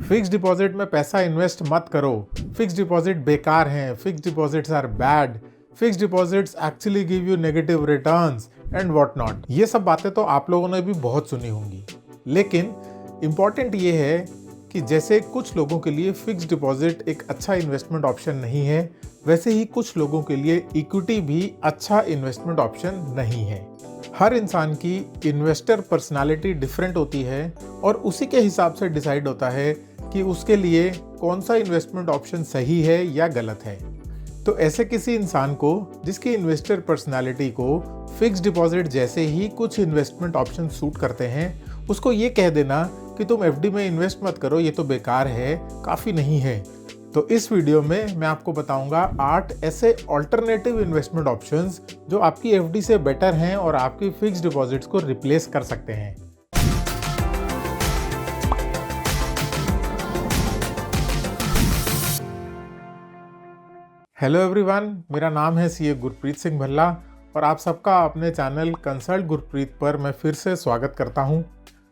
Fix deposit में पैसा invest मत करो, फिक्स डिपॉजिट बेकार हैं, fix deposits are bad, fix deposits actually give you negative returns and what not. ये सब बातें तो आप लोगों ने भी बहुत सुनी होंगी, लेकिन इम्पॉर्टेंट ये है कि जैसे कुछ लोगों के लिए फिक्स डिपॉजिट एक अच्छा इन्वेस्टमेंट ऑप्शन नहीं है, वैसे ही कुछ लोगों के लिए इक्विटी भी अच्छा इन्वेस्टमेंट ऑप्शन नहीं है। हर इंसान की इन्वेस्टर पर्सनालिटी डिफरेंट होती है और उसी के हिसाब से डिसाइड होता है कि उसके लिए कौन सा इन्वेस्टमेंट ऑप्शन सही है या गलत है। तो ऐसे किसी इंसान को जिसकी इन्वेस्टर पर्सनालिटी को फिक्स डिपॉजिट जैसे ही कुछ इन्वेस्टमेंट ऑप्शन सूट करते हैं, उसको ये कह देना कि तुम एफडी में इन्वेस्ट मत करो, ये तो बेकार है, काफ़ी नहीं है। तो इस वीडियो में मैं आपको बताऊंगा 8 ऐसे ऑल्टरनेटिव इन्वेस्टमेंट ऑप्शंस जो आपकी एफडी से बेटर हैं और आपकी फिक्स डिपॉजिट्स को रिप्लेस कर सकते हैं। हेलो एवरीवन, मेरा नाम है सीए गुरप्रीत सिंह भल्ला और आप सबका अपने चैनल कंसल्ट गुरप्रीत पर मैं फिर से स्वागत करता हूं।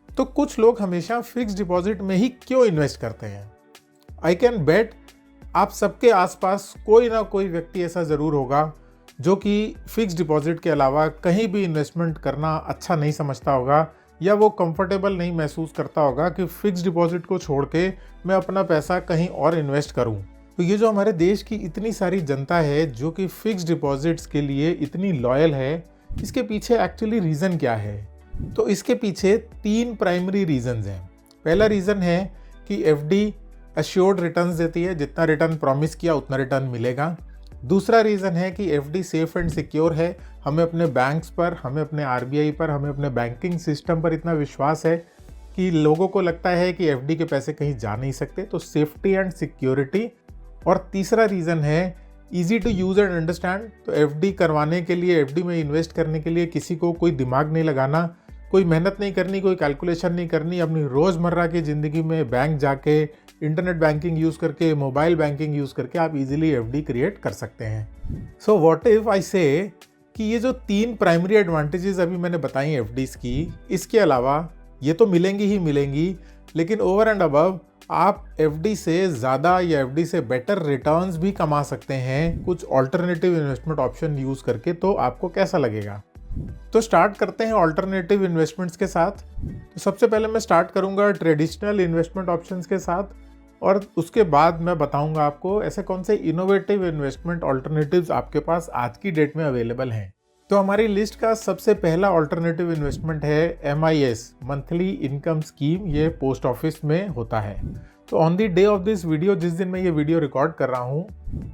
तो कुछ लोग हमेशा फिक्स डिपॉजिट में ही क्यों इन्वेस्ट करते हैं? आई कैन बेट आप सबके आसपास कोई ना कोई व्यक्ति ऐसा ज़रूर होगा जो कि फिक्स डिपॉजिट के अलावा कहीं भी इन्वेस्टमेंट करना अच्छा नहीं समझता होगा, या वो कंफर्टेबल नहीं महसूस करता होगा कि फिक्स डिपॉजिट को छोड़ के मैं अपना पैसा कहीं और इन्वेस्ट करूं। तो ये जो हमारे देश की इतनी सारी जनता है जो कि फिक्स डिपॉजिट्स के लिए इतनी लॉयल है, इसके पीछे एक्चुअली रीज़न क्या है? तो इसके पीछे 3 प्राइमरी रीज़न्स हैं। पहला रीज़न है कि एफडी अश्योर्ड रिटर्न्स देती है, जितना रिटर्न प्रॉमिस किया उतना रिटर्न मिलेगा। दूसरा रीज़न है कि एफडी सेफ एंड सिक्योर है, हमें अपने बैंक्स पर, हमें अपने आरबीआई पर, हमें अपने बैंकिंग सिस्टम पर इतना विश्वास है कि लोगों को लगता है कि एफडी के पैसे कहीं जा नहीं सकते, तो सेफ्टी एंड सिक्योरिटी। और तीसरा रीज़न है easy to use and understand. तो एफडी करवाने के लिए, एफडी में इन्वेस्ट करने के लिए किसी को कोई दिमाग नहीं लगाना, कोई मेहनत नहीं करनी, कोई कैलकुलेशन नहीं करनी। अपनी रोज़मर्रा की ज़िंदगी में बैंक जाके, इंटरनेट बैंकिंग यूज़ करके, मोबाइल बैंकिंग यूज़ करके आप इजीली एफडी क्रिएट कर सकते हैं। सो व्हाट इफ़ आई से कि ये जो 3 प्राइमरी एडवांटेजेस अभी मैंने बताई एफडीज़ की, इसके अलावा ये तो मिलेंगी ही मिलेंगी, लेकिन ओवर एंड अबव आप एफडी से ज़्यादा या एफडी से बेटर रिटर्न्स भी कमा सकते हैं कुछ ऑल्टरनेटिव इन्वेस्टमेंट ऑप्शन यूज़ करके। तो आपको कैसा लगेगा? तो स्टार्ट करते हैं ऑल्टरनेटिव इन्वेस्टमेंट्स के साथ। तो सबसे पहले मैं स्टार्ट करूंगा ट्रेडिशनल इन्वेस्टमेंट ऑप्शंस के साथ, और उसके बाद मैं बताऊंगा आपको ऐसे कौन से इनोवेटिव इन्वेस्टमेंट ऑल्टरनेटिव्स आपके पास आज की डेट में अवेलेबल हैं। तो हमारी लिस्ट का सबसे पहला ऑल्टरनेटिव इन्वेस्टमेंट है MIS, मंथली इनकम स्कीम। ये पोस्ट ऑफिस में होता है। तो on the day of this video, जिस दिन मैं ये वीडियो रिकॉर्ड कर रहा हूँ,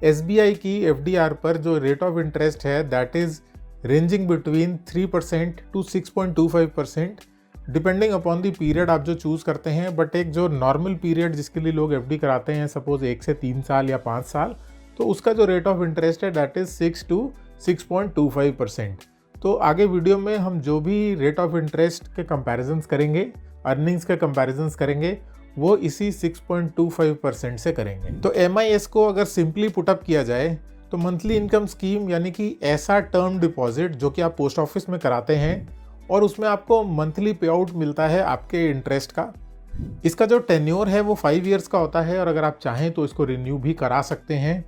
SBI की FDR पर जो रेट ऑफ इंटरेस्ट है that is ranging between 3% to 6.25%, depending upon the period आप जो चूज़ करते हैं। बट एक जो नॉर्मल पीरियड जिसके लिए लोग एफडी कराते हैं, सपोज 1 से 3 साल या 5 साल, तो उसका जो रेट ऑफ इंटरेस्ट है दैट इज़ 6 to 6.25%। तो आगे वीडियो में हम जो भी रेट ऑफ इंटरेस्ट के कंपैरिजंस करेंगे, अर्निंग्स के कंपैरिजंस करेंगे, वो इसी 6.25% से करेंगे। तो MIS को अगर सिंपली पुटअप किया जाए तो मंथली इनकम स्कीम यानी कि ऐसा टर्म डिपॉजिट जो कि आप पोस्ट ऑफिस में कराते हैं और उसमें आपको मंथली पे आउट मिलता है आपके इंटरेस्ट का। इसका जो टेन्योर है वो 5 ईयर्स का होता है और अगर आप चाहें तो इसको रिन्यू भी करा सकते हैं।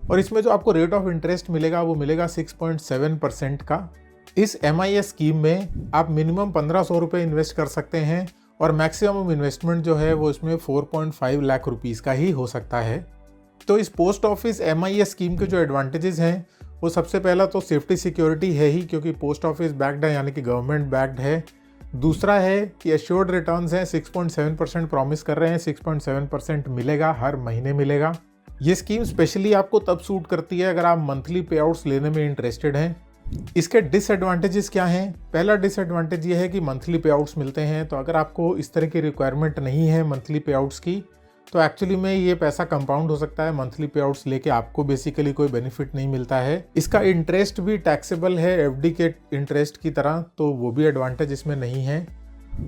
और इसमें जो आपको रेट ऑफ इंटरेस्ट मिलेगा वो मिलेगा 6.7% का। इस MIS स्कीम में आप मिनिमम 1500 रुपये इन्वेस्ट कर सकते हैं और मैक्सिमम इन्वेस्टमेंट जो है वो इसमें 4.5 लाख रुपीज़ का ही हो सकता है। तो इस पोस्ट ऑफिस MIS स्कीम के जो एडवांटेजेस हैं, वो सबसे पहला तो सेफ्टी सिक्योरिटी है ही, क्योंकि पोस्ट ऑफिस बैक्ड है यानी कि गवर्नमेंट बैक्ड है। दूसरा है कि एश्योर्ड रिटर्न्स हैं, 6.7% प्रॉमिस कर रहे हैं, 6.7% मिलेगा, हर महीने मिलेगा। ये स्कीम स्पेशली आपको तब सूट करती है अगर आप मंथली पे आउट्स लेने में इंटरेस्टेड हैं। इसके डिसएडवांटेजेस क्या हैं? पहला डिसएडवांटेज ये है कि मंथली पे आउट्स मिलते हैं, तो अगर आपको इस तरह की रिक्वायरमेंट नहीं है मंथली पे आउट्स की, तो एक्चुअली में ये पैसा कंपाउंड हो सकता है। मंथली पे आउट्स लेके आपको बेसिकली कोई बेनिफिट नहीं मिलता है। इसका इंटरेस्ट भी टैक्सेबल है एफडी के इंटरेस्ट की तरह, तो वो भी एडवांटेज इसमें नहीं है।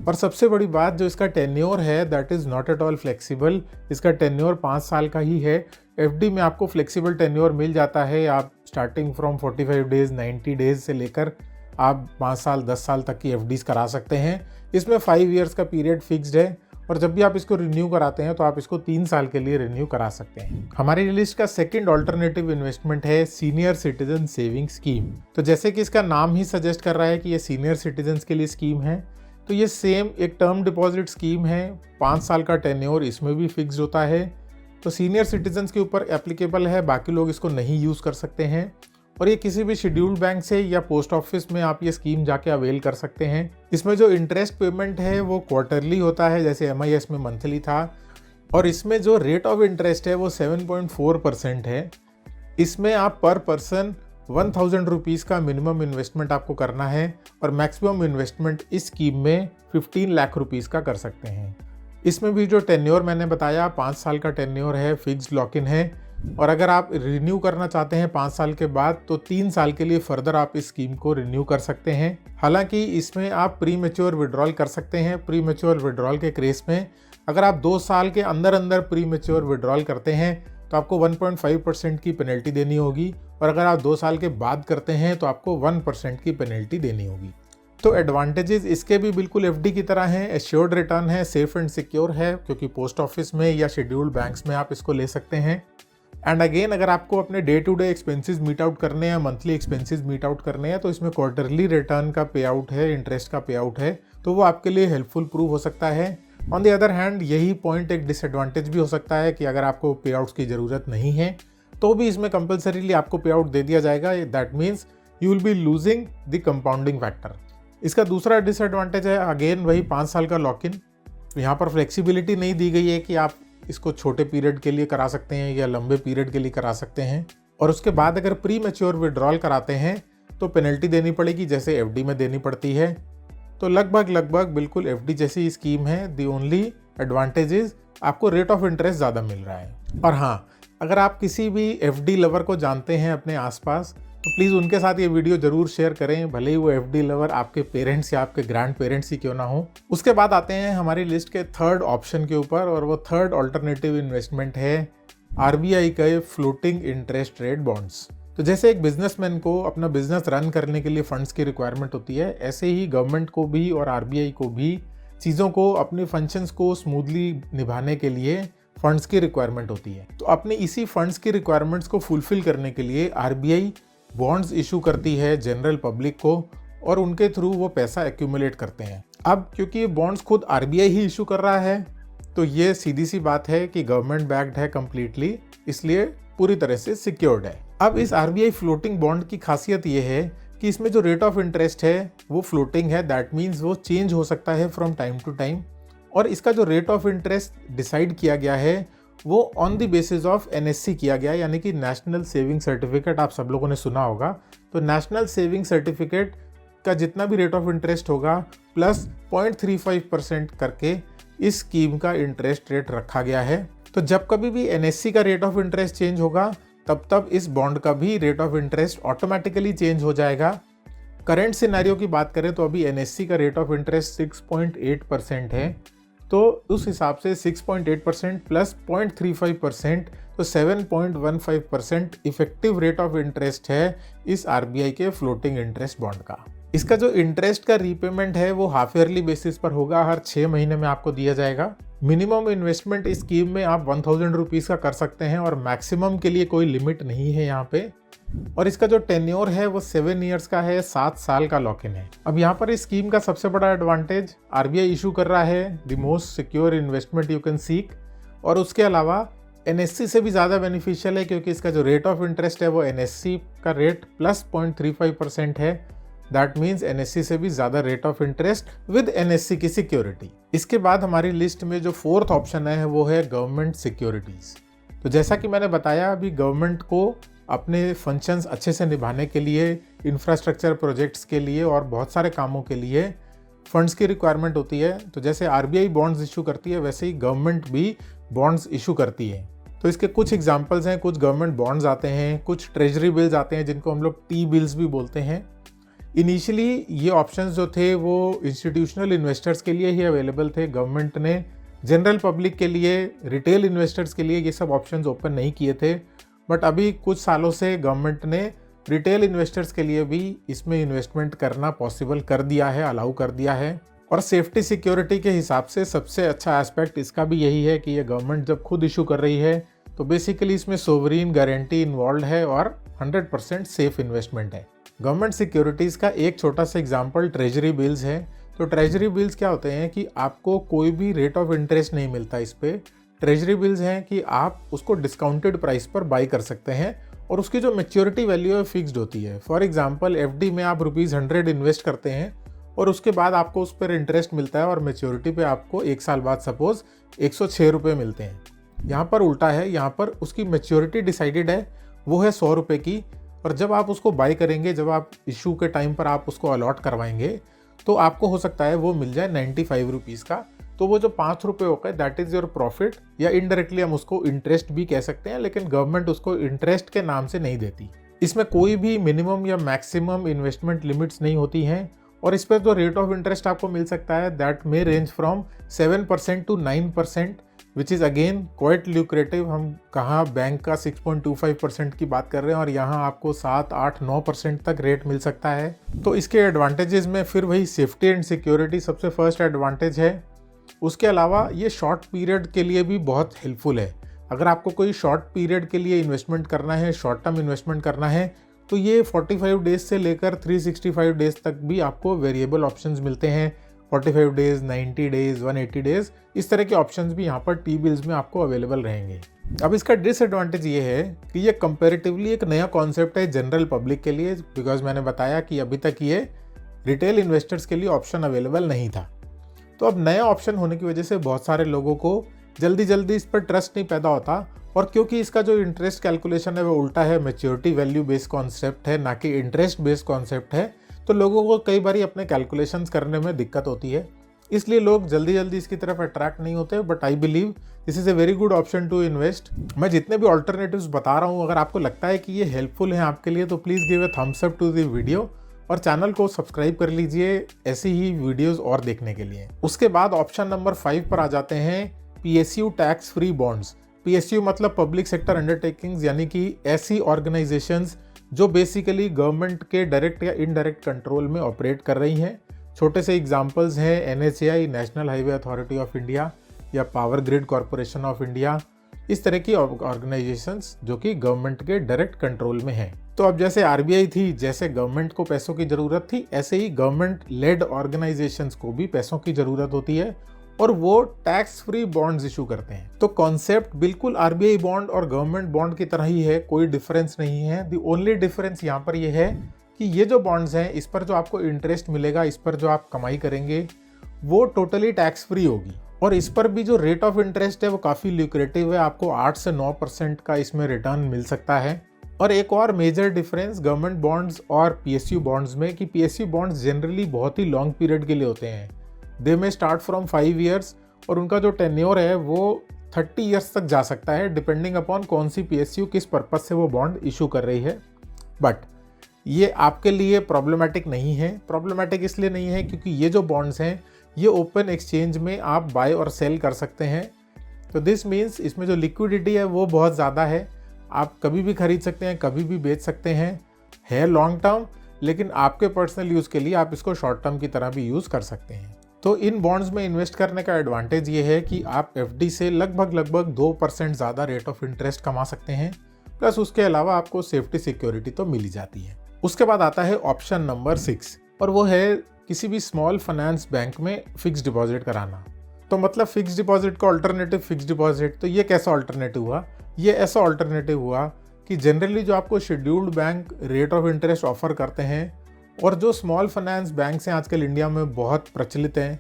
और सबसे बड़ी बात, जो इसका टेन्योर है that is not at all flexible. इसका टेन्योर 5 साल का ही है। एफडी में आपको फ्लेक्सिबल टेन्योर मिल जाता है, आप स्टार्टिंग फ्रॉम 45 डेज, 90 डेज से लेकर आप 5 साल 10 साल तक की एफडीज करा सकते हैं। इसमें 5 ईयर्स का पीरियड फिक्स्ड है और जब भी आप इसको रिन्यू कराते हैं तो आप इसको 3 साल के लिए रिन्यू करा सकते हैं। हमारी लिस्ट का सेकंड ऑल्टरनेटिव इन्वेस्टमेंट है सीनियर सिटीजन सेविंग स्कीम। तो जैसे कि इसका नाम ही सजेस्ट कर रहा है कि ये सीनियर सिटीजन्स के लिए स्कीम है, तो ये सेम एक टर्म डिपॉजिट स्कीम है। 5 साल का टेन्योर इसमें भी फिक्स्ड होता है, तो सीनियर सिटीजन्स के ऊपर एप्लीकेबल है, बाकी लोग इसको नहीं यूज़ कर सकते हैं। और ये किसी भी शेड्यूल्ड बैंक से या पोस्ट ऑफिस में आप ये स्कीम जाके अवेल कर सकते हैं। इसमें जो इंटरेस्ट पेमेंट है वो क्वार्टरली होता है, जैसे MIS में मंथली था। और इसमें जो रेट ऑफ इंटरेस्ट है वो 7.4% है। इसमें आप पर पर्सन 1000 रुपीज़ का मिनिमम इन्वेस्टमेंट आपको करना है और मैक्सिमम इन्वेस्टमेंट इस स्कीम में 15 लाख रुपीज़ का कर सकते हैं। इसमें भी जो टेन्योर मैंने बताया 5 साल का टेन्योर है, फिक्स्ड लॉक इन है। और अगर आप रिन्यू करना चाहते हैं 5 साल के बाद तो 3 साल के लिए फर्दर आप इस स्कीम को रिन्यू कर सकते हैं। हालांकि इसमें आप प्री मैच्योर विड्रॉल कर सकते हैं। प्री मैच्योर विड्रॉल के केस में अगर आप 2 साल के अंदर अंदर प्री मैच्योर विड्रॉल करते हैं तो आपको 1.5% की पेनल्टी देनी होगी, और अगर आप 2 साल के बाद करते हैं तो आपको 1% की पेनल्टी देनी होगी। तो एडवांटेजेस इसके भी बिल्कुल FD की तरह हैं। एश्योर्ड रिटर्न है, सेफ एंड सिक्योर है, क्योंकि पोस्ट ऑफिस में या शेड्यूल्ड बैंक्स में आप इसको ले सकते हैं। एंड अगेन अगर आपको अपने day to day expenses meet out करने हैं, मंथली एक्सपेंसेस मीट आउट करने हैं, तो इसमें क्वार्टरली रिटर्न का पे आउट है, इंटरेस्ट का पे आउट है, तो वो आपके लिए हेल्पफुल प्रूव हो सकता है। ऑन द अदर हैंड यही पॉइंट एक डिसएडवांटेज भी हो सकता है कि अगर आपको पे आउट्स की ज़रूरत नहीं है तो भी इसमें कंपल्सरीली आपको पे आउट दे दिया जाएगा। That means you will be losing the compounding factor. इसका दूसरा डिसएडवांटेज है अगेन वही 5 साल का लॉक इन। यहाँ पर फ्लेक्सिबिलिटी नहीं दी गई है कि आप इसको छोटे पीरियड के लिए करा सकते हैं या लंबे पीरियड के लिए करा सकते हैं। और उसके बाद अगर प्री मैच्योर विड्रॉल कराते हैं तो पेनल्टी देनी पड़ेगी, जैसे FD में देनी पड़ती है। तो लगभग बिल्कुल FD जैसी स्कीम है। दी ओनली एडवांटेज इज आपको रेट ऑफ इंटरेस्ट ज़्यादा मिल रहा है। और हाँ, अगर आप किसी भी FD लवर को जानते हैं अपने आसपास तो प्लीज़ उनके साथ ये वीडियो ज़रूर शेयर करें, भले ही वो FD लवर आपके पेरेंट्स या आपके ग्रैंड पेरेंट्स ही क्यों ना हो। उसके बाद आते हैं हमारी लिस्ट के थर्ड ऑप्शन के ऊपर, और वो थर्ड ऑल्टरनेटिव इन्वेस्टमेंट है RBI के फ्लोटिंग इंटरेस्ट रेट बॉन्ड्स। तो जैसे एक बिजनेसमैन को अपना बिजनेस रन करने के लिए फंड्स की रिक्वायरमेंट होती है, ऐसे ही गवर्नमेंट को भी और RBI को भी चीज़ों को, अपने फंक्शंस को स्मूथली निभाने के लिए फंड्स की रिक्वायरमेंट होती है। तो अपने इसी फंड्स की रिक्वायरमेंट्स को फुलफिल करने के लिए RBI बॉन्ड्स इशू करती है जनरल पब्लिक को, और उनके थ्रू वो पैसा एक्यूमुलेट करते हैं। अब क्योंकि ये बॉन्ड्स खुद RBI ही इशू कर रहा है तो ये सीधी सी बात है कि गवर्नमेंट बैक्ड है कम्प्लीटली, इसलिए पूरी तरह से सिक्योर्ड है। अब इस RBI फ्लोटिंग बॉन्ड की खासियत ये है कि इसमें जो रेट ऑफ इंटरेस्ट है वो फ्लोटिंग है। दैट मीन्स वो चेंज हो सकता है फ्रॉम टाइम टू टाइम, और इसका जो रेट ऑफ इंटरेस्ट डिसाइड किया गया है वो on the basis of NSC किया गया, यानी कि नेशनल सेविंग सर्टिफिकेट। आप सब लोगों ने सुना होगा, तो नेशनल सेविंग सर्टिफिकेट का जितना भी रेट ऑफ इंटरेस्ट होगा प्लस 0.35% करके इस स्कीम का इंटरेस्ट रेट रखा गया है। तो जब कभी भी NSC का रेट ऑफ इंटरेस्ट चेंज होगा तब इस बॉन्ड का भी rate of interest automatically change हो जाएगा। करंट सिनेरियो की बात करें तो अभी NSC का रेट ऑफ इंटरेस्ट 6.8% है, तो उस हिसाब से 6.8% प्लस 0.35%, तो 7.15% इफेक्टिव रेट ऑफ इंटरेस्ट है इस RBI के फ्लोटिंग इंटरेस्ट बॉन्ड का। इसका जो इंटरेस्ट का रीपेमेंट है वो हाफ ईयरली बेसिस पर होगा, हर 6 महीने में आपको दिया जाएगा। मिनिमम इन्वेस्टमेंट इस स्कीम में आप 1000 रुपीज़ का कर सकते हैं, और मैक्सिमम के लिए कोई लिमिट नहीं है यहाँ पे। और इसका जो टेन्योर है वो 7 ईयर्स का है, 7 साल का लॉक इन है। अब यहाँ पर इस स्कीम का सबसे बड़ा एडवांटेज RBI इशू कर रहा है the most secure investment you can seek, और उसके अलावा NSC से भी ज़्यादा बेनिफिशियल है क्योंकि इसका जो रेट ऑफ इंटरेस्ट है वो NSC का रेट प्लस 0.35% है। दैट मीन्स NSC से भी ज़्यादा rate of interest with NSC की सिक्योरिटी। इसके बाद हमारी लिस्ट में जो फोर्थ ऑप्शन है वो है गवर्नमेंट सिक्योरिटीज़। तो जैसा कि मैंने बताया, अभी गवर्नमेंट को अपने फंक्शंस अच्छे से निभाने के लिए, इंफ्रास्ट्रक्चर प्रोजेक्ट्स के लिए और बहुत सारे कामों के लिए फंड्स की रिक्वायरमेंट होती है। तो जैसे RBI बॉन्ड्स इशू करती है वैसे ही गवर्नमेंट भी बॉन्ड्स इशू करती है। तो इसके कुछ एग्जांपल्स हैं, कुछ गवर्नमेंट बॉन्ड्स आते हैं, कुछ ट्रेजरी बिल्स आते हैं जिनको हम लोग T बिल्स भी बोलते हैं। इनिशियली ये ऑप्शंस जो थे वो इंस्टीट्यूशनल इन्वेस्टर्स के लिए ही अवेलेबल थे। गवर्नमेंट ने जनरल पब्लिक के लिए, रिटेल इन्वेस्टर्स के लिए ये सब ऑप्शंस ओपन नहीं किए थे, बट अभी कुछ सालों से गवर्नमेंट ने रिटेल इन्वेस्टर्स के लिए भी इसमें इन्वेस्टमेंट करना पॉसिबल कर दिया है, अलाउ कर दिया है। और सेफ्टी सिक्योरिटी के हिसाब से सबसे अच्छा एस्पेक्ट इसका भी यही है कि ये गवर्नमेंट जब खुद इशू कर रही है तो बेसिकली इसमें सोवरीन गारंटी इन्वॉल्व है और 100% सेफ इन्वेस्टमेंट है। गवर्नमेंट सिक्योरिटीज़ का एक छोटा सा एग्जांपल ट्रेजरी बिल्स है। तो ट्रेजरी बिल्स क्या होते हैं कि आपको कोई भी रेट ऑफ इंटरेस्ट नहीं मिलता इस पर। ट्रेजरी बिल्स हैं कि आप उसको डिस्काउंटेड प्राइस पर बाई कर सकते हैं और उसकी जो मैच्योरिटी वैल्यू है फिक्स्ड होती है। फॉर एग्जांपल एफडी में आप ₹100 इन्वेस्ट करते हैं और उसके बाद आपको उस पर इंटरेस्ट मिलता है और मैच्योरिटी पे आपको 1 साल बाद सपोज ₹106 मिलते हैं। यहाँ पर उल्टा है, यहाँ पर उसकी मैच्योरिटी डिसाइडेड है, वो है ₹100 की, और जब आप उसको बाई करेंगे, जब आप इशू के टाइम पर आप उसको अलॉट करवाएंगे तो आपको हो सकता है वो मिल जाए ₹95 का। तो वो जो ₹5 होगा दैट इज़ योर प्रॉफिट, या इनडायरेक्टली हम उसको इंटरेस्ट भी कह सकते हैं, लेकिन गवर्नमेंट उसको इंटरेस्ट के नाम से नहीं देती। इसमें कोई भी मिनिमम या मैक्सिमम इन्वेस्टमेंट लिमिट्स नहीं होती हैं और इस पर जो रेट ऑफ इंटरेस्ट आपको मिल सकता है that may range from 7% to 9%, which is again quite lucrative. हम कहाँ बैंक का 6.25% की बात कर रहे हैं और यहाँ आपको 7, 8, 9% तक रेट मिल सकता है। तो इसके एडवांटेजेस में फिर वही सेफ्टी एंड सिक्योरिटी सबसे फर्स्ट एडवांटेज है। उसके अलावा ये शॉर्ट पीरियड के लिए भी बहुत हेल्पफुल है। अगर आपको कोई शॉर्ट पीरियड के लिए इन्वेस्टमेंट करना है, शॉर्ट टर्म इन्वेस्टमेंट करना है, तो ये 45 डेज से लेकर 365 डेज तक भी आपको वेरिएबल ऑप्शंस मिलते हैं। 45 डेज, 90 डेज, 180 डेज, इस तरह के ऑप्शंस भी यहाँ पर टी बिल्स में आपको अवेलेबल रहेंगे। अब इसका डिसएडवांटेज ये है कि ये कंपैरेटिवली एक नया कॉन्सेप्ट है जनरल पब्लिक के लिए, बिकॉज मैंने बताया कि अभी तक ये रिटेल इन्वेस्टर्स के लिए ऑप्शन अवेलेबल नहीं था। तो अब नया ऑप्शन होने की वजह से बहुत सारे लोगों को जल्दी इस पर ट्रस्ट नहीं पैदा होता, और क्योंकि इसका जो इंटरेस्ट कैलकुलेशन है वो उल्टा है, मैच्योरिटी वैल्यू बेस्ड कॉन्सेप्ट है ना कि इंटरेस्ट बेस्ड कॉन्सेप्ट है, तो लोगों को कई बार अपने कैलकुलेशंस करने में दिक्कत होती है। इसलिए लोग जल्दी इसकी तरफ अट्रैक्ट नहीं होते। But I believe this is a very good option to invest. मैं जितने भी ऑल्टरनेटिव्स बता रहा हूँ, अगर आपको लगता है कि ये हेल्पफुल है आपके लिए तो please give a thumbs up to the video और चैनल को सब्सक्राइब कर लीजिए ऐसी ही वीडियोस और देखने के लिए। उसके बाद ऑप्शन नंबर 5 पर आ जाते हैं PSU tax free bonds. PSU मतलब पब्लिक सेक्टर अंडरटेकिंग्स, यानी कि ऐसी ऑर्गेनाइजेशंस जो बेसिकली गवर्नमेंट के डायरेक्ट या इनडायरेक्ट कंट्रोल में ऑपरेट कर रही हैं। छोटे से एग्जांपल्स हैं NHAI, national highway authority of India, या power grid corporation of India, इस तरह की ऑर्गेनाइजेशंस जो कि गवर्नमेंट के डायरेक्ट कंट्रोल में हैं। तो अब जैसे RBI थी, जैसे गवर्नमेंट को पैसों की ज़रूरत थी, ऐसे ही गवर्नमेंट लेड ऑर्गेनाइजेशंस को भी पैसों की ज़रूरत होती है और वो टैक्स फ्री बॉन्ड्स इशू करते हैं। तो कॉन्सेप्ट बिल्कुल RBI बॉन्ड और गवर्नमेंट बॉन्ड की तरह ही है, कोई डिफरेंस नहीं है। द ओनली डिफरेंस यहाँ पर ये है कि ये जो बॉन्ड्स हैं, इस पर जो आपको इंटरेस्ट मिलेगा, इस पर जो आप कमाई करेंगे, वो टोटली टैक्स फ्री होगी। और इस पर भी जो रेट ऑफ इंटरेस्ट है वो काफ़ी ल्यूक्रेटिव है, आपको 8 से 9% का इसमें रिटर्न मिल सकता है। और एक और मेजर डिफरेंस गवर्नमेंट बॉन्ड्स और PSU बॉन्ड्स में कि PSU बॉन्ड्स जनरली बहुत ही लॉन्ग पीरियड के लिए होते हैं। दे में स्टार्ट फ्रॉम 5 ईयर्स और उनका जो टेन्योर है वो 30 ईयर्स तक जा सकता है, डिपेंडिंग अपॉन कौन सी PSU किस पर्पज से वो बॉन्ड इशू कर रही है। बट ये आपके लिए प्रॉब्लमेटिक नहीं है। प्रॉब्लमेटिक इसलिए नहीं है क्योंकि ये जो बॉन्ड्स हैं ये ओपन एक्सचेंज में आप बाय और सेल कर सकते हैं। तो दिस मीन्स इसमें जो लिक्विडिटी है वो बहुत ज़्यादा है, आप कभी भी खरीद सकते हैं, कभी भी बेच सकते हैं। है लॉन्ग टर्म, लेकिन आपके पर्सनल यूज़ के लिए आप इसको शॉर्ट टर्म की तरह भी यूज़ कर सकते हैं। तो इन बॉन्ड्स में इन्वेस्ट करने का एडवांटेज ये है कि आप FD से लगभग 2% ज़्यादा रेट ऑफ इंटरेस्ट कमा सकते हैं, प्लस उसके अलावा आपको सेफ्टी सिक्योरिटी तो मिल ही जाती है। उसके बाद आता है ऑप्शन नंबर 6 और वो है किसी भी स्मॉल फाइनेंस बैंक में फिक्स डिपॉजिट कराना। तो मतलब फिक्स डिपॉजिट का अल्टरनेटिव फिक्स डिपॉजिट। तो ये कैसा अल्टरनेटिव हुआ? ये ऐसा अल्टरनेटिव हुआ कि जनरली जो आपको scheduled bank rate of interest offer करते हैं और जो स्मॉल फाइनेंस बैंक्स हैं आजकल इंडिया में बहुत प्रचलित हैं,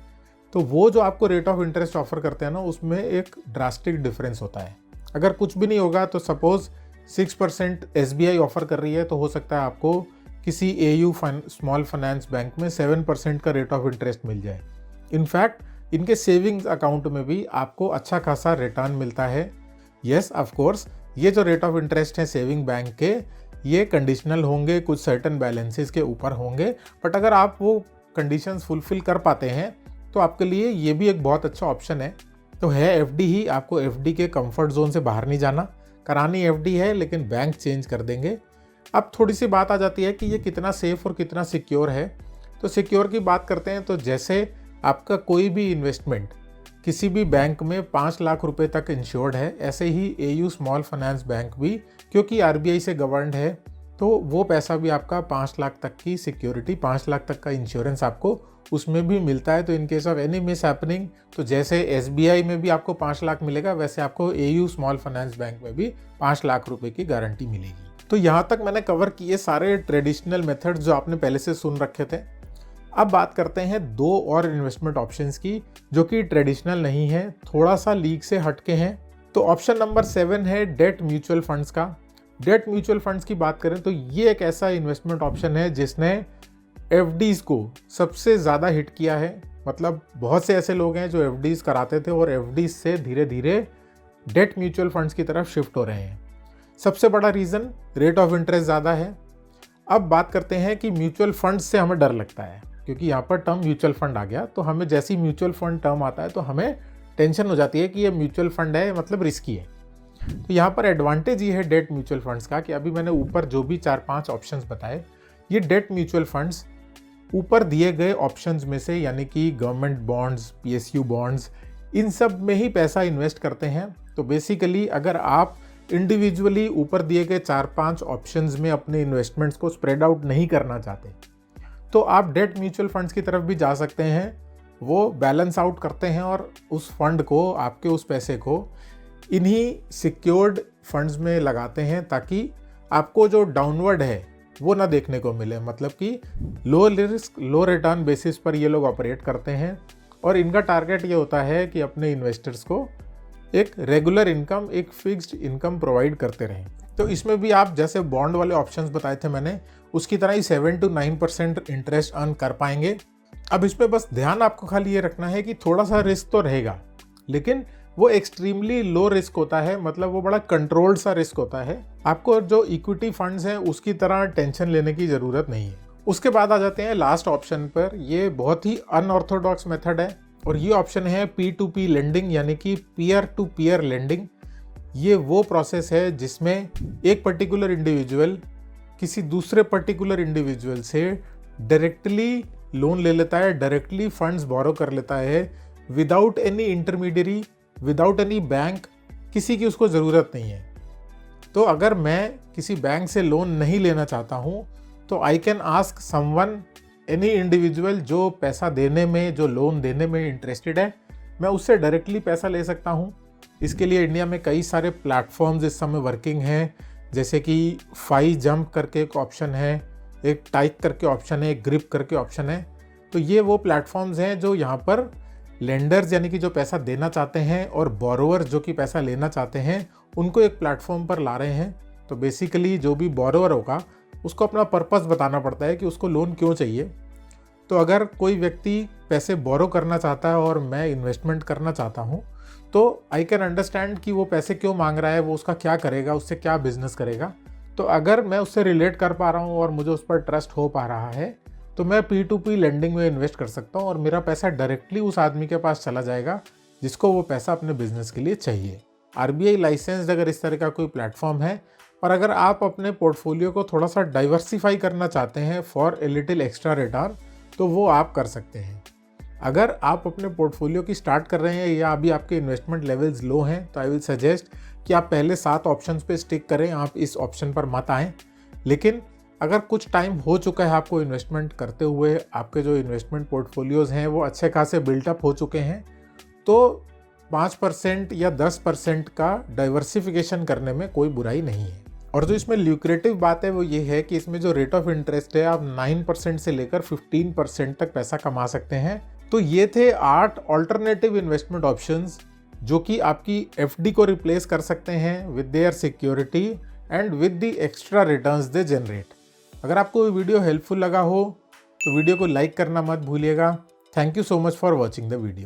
तो वो जो आपको रेट ऑफ इंटरेस्ट ऑफर करते हैं ना, उसमें एक ड्रास्टिक डिफरेंस होता है। अगर कुछ भी नहीं होगा तो सपोज 6% SBI ऑफर कर रही है, तो हो सकता है आपको किसी AU स्मॉल फाइनेंस बैंक में 7% का रेट ऑफ इंटरेस्ट मिल जाए। इनफैक्ट इनके सेविंग्स अकाउंट में भी आपको अच्छा खासा रिटर्न मिलता है। येस, ऑफ कोर्स ये जो रेट ऑफ इंटरेस्ट है सेविंग बैंक के, ये कंडीशनल होंगे, कुछ सर्टेन बैलेंसेस के ऊपर होंगे, बट अगर आप वो कंडीशंस फुलफिल कर पाते हैं तो आपके लिए ये भी एक बहुत अच्छा ऑप्शन है। तो है FD ही, आपको FD के कंफर्ट जोन से बाहर नहीं जाना, करानी FD है लेकिन बैंक चेंज कर देंगे। अब थोड़ी सी बात आ जाती है कि ये कितना सेफ और कितना सिक्योर है। तो सिक्योर की बात करते हैं तो जैसे आपका कोई भी इन्वेस्टमेंट किसी भी बैंक में 5 लाख रुपए तक इंश्योर्ड है, ऐसे ही एयू स्मॉल फाइनेंस बैंक भी, क्योंकि आरबीआई से गवर्नड है, तो वो पैसा भी आपका 5 लाख तक की सिक्योरिटी, 5 लाख तक का इंश्योरेंस आपको उसमें भी मिलता है। तो in case of any miss happening, तो जैसे एसबीआई में भी आपको 5 लाख मिलेगा, वैसे आपको एयू स्मॉल फाइनेंस बैंक में भी 5 लाख रुपए की गारंटी मिलेगी। तो यहाँ तक मैंने कवर किए सारे ट्रेडिशनल मेथड्स जो आपने पहले से सुन रखे थे। अब बात करते हैं दो और इन्वेस्टमेंट ऑप्शंस की जो कि ट्रेडिशनल नहीं है, थोड़ा सा लीग से हटके हैं। तो ऑप्शन नंबर 7 है डेट म्यूचुअल फंड्स का। डेट म्यूचुअल फंड्स की बात करें तो ये एक ऐसा इन्वेस्टमेंट ऑप्शन है जिसने एफडीज को सबसे ज़्यादा हिट किया है। मतलब बहुत से ऐसे लोग हैं जो एफडीज कराते थे और एफडीज से धीरे धीरे डेट म्यूचुअल फंड्स की तरफ शिफ्ट हो रहे हैं। सबसे बड़ा रीज़न रेट ऑफ इंटरेस्ट ज़्यादा है। अब बात करते हैं कि म्यूचुअल फंड्स से हमें डर लगता है, क्योंकि यहाँ पर टर्म म्यूचुअल फंड आ गया, तो हमें जैसी म्यूचुअल फंड टर्म आता है तो हमें टेंशन हो जाती है कि ये म्यूचुअल फंड है, मतलब रिस्की है। तो यहाँ पर एडवांटेज ये है डेट म्यूचुअल फंड्स का कि अभी मैंने ऊपर जो भी 4-5 ऑप्शंस बताए, ये डेट म्यूचुअल फंड्स ऊपर दिए गए ऑप्शंस में से, यानी कि गवर्नमेंट बॉन्ड्स, पीएसयू बॉन्ड्स, इन सब में ही पैसा इन्वेस्ट करते हैं। तो बेसिकली अगर आप इंडिविजुअली ऊपर दिए गए 4-5 ऑप्शंस में अपने इन्वेस्टमेंट्स को स्प्रेड आउट नहीं करना चाहते, तो आप डेट म्यूचुअल फंड्स की तरफ भी जा सकते हैं। वो बैलेंस आउट करते हैं और उस फंड को, आपके उस पैसे को इन्हीं सिक्योर्ड फंड्स में लगाते हैं, ताकि आपको जो डाउनवर्ड है वो ना देखने को मिले। मतलब कि लो रिस्क लो रिटर्न बेसिस पर ये लोग ऑपरेट करते हैं और इनका टारगेट ये होता है कि अपने इन्वेस्टर्स को एक रेगुलर इनकम, एक फिक्स्ड इनकम प्रोवाइड करते रहें। तो इसमें भी आप जैसे बॉन्ड वाले ऑप्शंस बताए थे मैंने, उसकी तरह ही 7 to 9% इंटरेस्ट अर्न कर पाएंगे। अब इसमें बस ध्यान आपको खाली ये रखना है कि थोड़ा सा रिस्क तो रहेगा, लेकिन वो एक्सट्रीमली लो रिस्क होता है। मतलब वो बड़ा कंट्रोल्ड सा रिस्क होता है। आपको जो इक्विटी फंड्स हैं उसकी तरह टेंशन लेने की ज़रूरत नहीं है। उसके बाद आ जाते हैं लास्ट ऑप्शन पर। ये बहुत ही अनऑर्थोडॉक्स मेथड है और ये ऑप्शन है P2P लेंडिंग, यानी कि पीयर टू पीयर लेंडिंग। ये वो प्रोसेस है जिसमें एक पर्टिकुलर इंडिविजुअल किसी दूसरे पर्टिकुलर इंडिविजुअल से डायरेक्टली लोन ले लेता है, डायरेक्टली फंड्स बोरो कर लेता है, without any intermediary, without any bank, किसी की उसको ज़रूरत नहीं है। तो अगर मैं किसी बैंक से लोन नहीं लेना चाहता हूँ तो I can ask someone, any individual जो पैसा देने में, जो लोन देने में इंटरेस्टेड है, मैं उससे डायरेक्टली पैसा ले सकता हूँ। इसके लिए इंडिया में कई सारे प्लेटफॉर्म्स इस समय वर्किंग हैं, जैसे कि फाई जंप करके एक ऑप्शन है, एक टाइक करके ऑप्शन है, एक ग्रिप करके ऑप्शन है। तो ये वो प्लेटफॉर्म्स हैं जो यहाँ पर लेंडर्स, यानी कि जो पैसा देना चाहते हैं, और बोरोवर्स जो कि पैसा लेना चाहते हैं, उनको एक प्लेटफॉर्म पर ला रहे हैं। तो बेसिकली जो भी बोरोवर होगा उसको अपना पर्पस बताना पड़ता है कि उसको लोन क्यों चाहिए। तो अगर कोई व्यक्ति पैसे बोरो करना चाहता है और मैं इन्वेस्टमेंट करना चाहता हूँ, तो आई कैन अंडरस्टैंड कि वो पैसे क्यों मांग रहा है, वो उसका क्या करेगा, उससे क्या बिजनेस करेगा। तो अगर मैं उससे रिलेट कर पा रहा हूँ और मुझे उस पर ट्रस्ट हो पा रहा है, तो मैं P2P लेंडिंग में इन्वेस्ट कर सकता हूँ और मेरा पैसा डायरेक्टली उस आदमी के पास चला जाएगा जिसको वो पैसा अपने बिजनेस के लिए चाहिए। RBI लाइसेंस्ड अगर इस तरह का कोई प्लेटफॉर्म है, और अगर आप अपने पोर्टफोलियो को थोड़ा सा डाइवर्सिफाई करना चाहते हैं for a little extra return, तो वो आप कर सकते हैं। अगर आप अपने पोर्टफोलियो की स्टार्ट कर रहे हैं या अभी आपके इन्वेस्टमेंट लेवल्स लो हैं, तो आई विल सजेस्ट कि आप पहले 7 ऑप्शंस पे स्टिक करें, आप इस ऑप्शन पर मत आएँ। लेकिन अगर कुछ टाइम हो चुका है आपको इन्वेस्टमेंट करते हुए, आपके जो इन्वेस्टमेंट पोर्टफोलियोज़ हैं वो अच्छे खासे बिल्टअप हो चुके हैं, तो 5% या 10% का डाइवर्सिफिकेशन करने में कोई बुराई नहीं है। और जो इसमें ल्यूक्रेटिव बात है वो ये है कि इसमें जो रेट ऑफ इंटरेस्ट है, आप 9% से लेकर 15% तक पैसा कमा सकते हैं। तो ये थे 8 ऑल्टरनेटिव इन्वेस्टमेंट ऑप्शंस जो कि आपकी एफडी को रिप्लेस कर सकते हैं with their security and with the extra returns they generate. अगर आपको ये वीडियो हेल्पफुल लगा हो तो वीडियो को लाइक करना मत भूलिएगा। Thank you so much for watching the video.